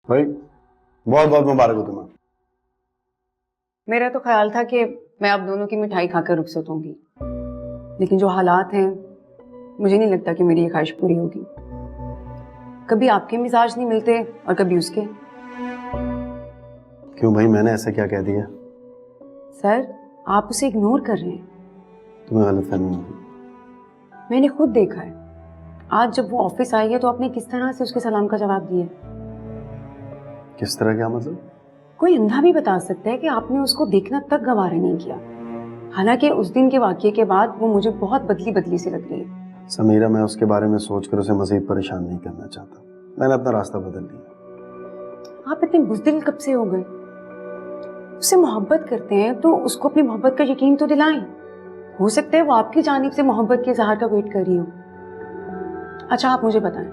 भाई बहुत बहुत मुबारक हो तुम्हें। मेरा तो ख्याल था कि मैं आप दोनों की मिठाई खाकर रुखसत होंगी, लेकिन जो हालात हैं मुझे नहीं लगता कि मेरी ये ख्वाहिश पूरी होगी। कभी आपके मिजाज नहीं मिलते और कभी उसके। क्यों भाई, मैंने ऐसा क्या कह दिया? सर, आप उसे इग्नोर कर रहे हैं। तुम्हें गलतफहमी होगी। मैंने खुद देखा है, आज जब वो ऑफिस आई है तो आपने किस तरह से उसके सलाम का जवाब दिया। किस तरह? क्या मतलब? कोई अंधा भी बता सकता है कि आपने उसको देखना तक गवारा नहीं किया। हालांकि उस दिन के वाकये के बाद वो मुझे बहुत बदली बदली सी लग रही है। समीरा, मैं उसके बारे में सोचकर उसे मजीद परेशान नहीं करना चाहता। मैंने अपना रास्ता बदल लिया। आप इतने बुज़दिल कब से हो गए? उससे मोहब्बत करते हैं तो उसको अपनी मोहब्बत का यकीन तो दिलाएं। हो सकता है वो आपकी जानिब से मोहब्बत के इजहार का वेट कर रही हो। अच्छा, आप मुझे बताएं,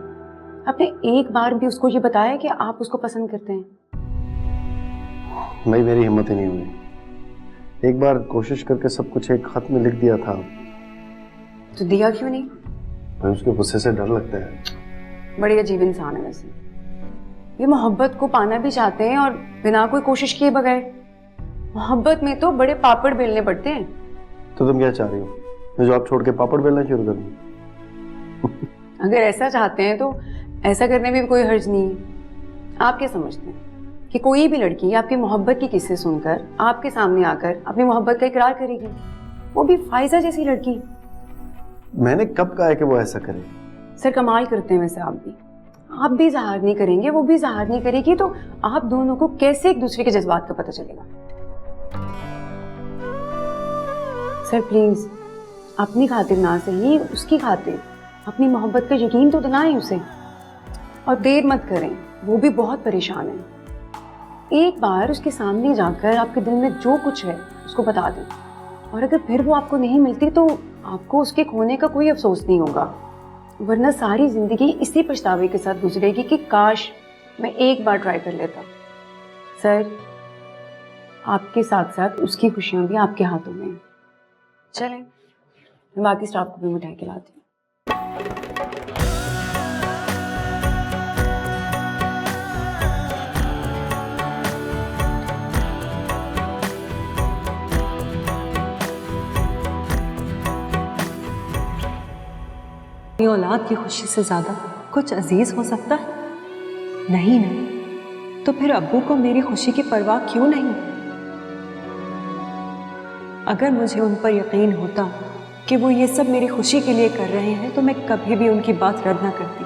आपने एक बार भी उसको ये बताया कि आप उसको पसंद करते हैं? भाई मेरी हिम्मत ही नहीं हुई। एक बार कोशिश करके सब कुछ एक खत में लिख दिया था। तो दिया क्यों नहीं? भाई उसके गुस्से से डर लगता है। बड़ी अजीब इंसान है वैसे। ये मोहब्बत को पाना भी चाहते हैं और बिना कोई कोशिश किए बगैर। मोहब्बत में तो बड़े पापड़ बेलने पड़ते हैं। तो तुम क्या चाह रही हो, मैं जॉब छोड़ के पापड़ बेलना शुरू कर दूं? अगर ऐसा चाहते हैं तो ऐसा करने में भी कोई हर्ज नहीं है। आप क्या समझते हैं कि कोई भी लड़की आपकी मोहब्बत की किस्से सुनकर आपके सामने आकर अपनी मोहब्बत का इकरार करेगी? वो भी फाइजा जैसी लड़की। मैंने कब कहा है कि वो ऐसा करे? सर, कमाल करते हैं वैसे आप भी इजहार नहीं करेंगे, वो भी इजहार नहीं करेगी, तो आप दोनों को कैसे एक दूसरे के जज्बात का पता चलेगा? सर प्लीज, अपनी खातिर ना सही, उसकी खातिर अपनी मोहब्बत का यकीन तो दिलाएं उसे। और देर मत करें, वो भी बहुत परेशान है। एक बार उसके सामने जाकर आपके दिल में जो कुछ है उसको बता दें, और अगर फिर वो आपको नहीं मिलती तो आपको उसके खोने का कोई अफसोस नहीं होगा, वरना सारी जिंदगी इसी पछतावे के साथ गुजरेगी कि काश मैं एक बार ट्राई कर लेता। सर, आपके साथ साथ उसकी खुशियां भी आपके हाथों में हैं। चलें, मैं बाकी स्टाफ को भी मिठाई खिलाती हूँ। औलाद की खुशी से ज्यादा कुछ अजीज हो सकता है? नहीं ना, तो फिर अब्बू को मेरी खुशी की परवाह क्यों नहीं? अगर मुझे उन पर यकीन होता कि वो ये सब मेरी खुशी के लिए कर रहे हैं तो मैं कभी भी उनकी बात रद्द ना करती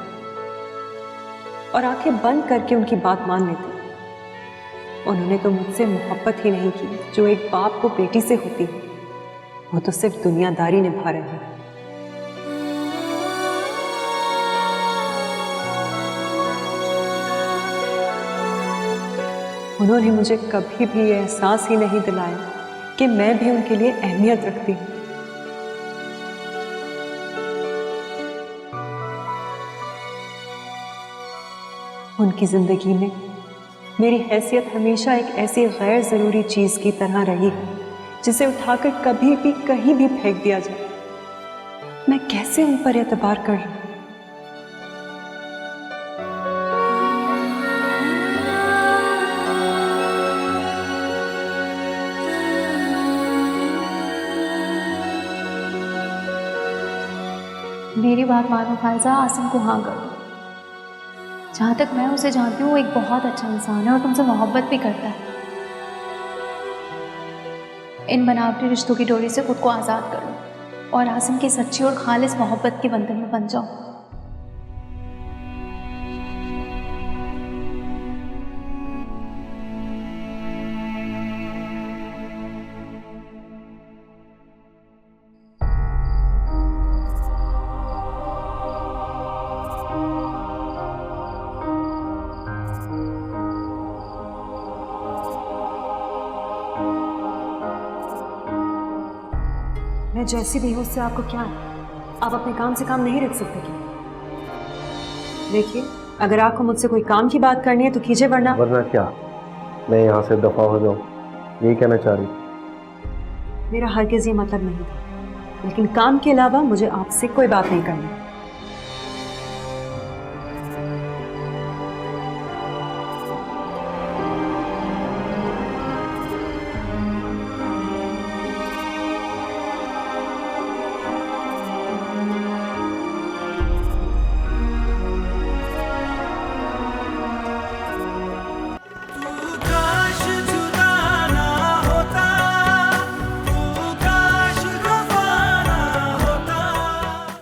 और आंखें बंद करके उनकी बात मान लेती। उन्होंने तो मुझसे मोहब्बत ही नहीं की जो एक बाप को बेटी से होती है। वो तो सिर्फ दुनियादारी निभा रहे हैं। उन्होंने मुझे कभी भी ये एहसास ही नहीं दिलाया कि मैं भी उनके लिए अहमियत रखती हूँ। उनकी जिंदगी में मेरी हैसियत हमेशा एक ऐसी गैर जरूरी चीज की तरह रही है जिसे उठाकर कभी भी कहीं भी फेंक दिया जाए। मैं कैसे उन पर एतबार कर लूं? मेरी बात मानो फायजा, आसिम को हाँ कर दो। जहाँ तक मैं उसे जानती हूँ वो एक बहुत अच्छा इंसान है और तुमसे मोहब्बत भी करता है। इन बनावटी रिश्तों की डोरी से खुद को आज़ाद कर लो और आसिम की सच्ची और खालिस मोहब्बत के बंधन में बन जाओ। मैं जैसी भी हूँ उससे आपको क्या है? आप अपने काम से काम नहीं रख सकते क्या? देखिए, अगर आपको मुझसे कोई काम की बात करनी है तो कीजिए, वरना क्या? मैं यहाँ से दफा हो जाऊँ, यही कहना चाह रही? मेरा हरगिज़ ये मतलब नहीं था, लेकिन काम के अलावा मुझे आपसे कोई बात नहीं करनी।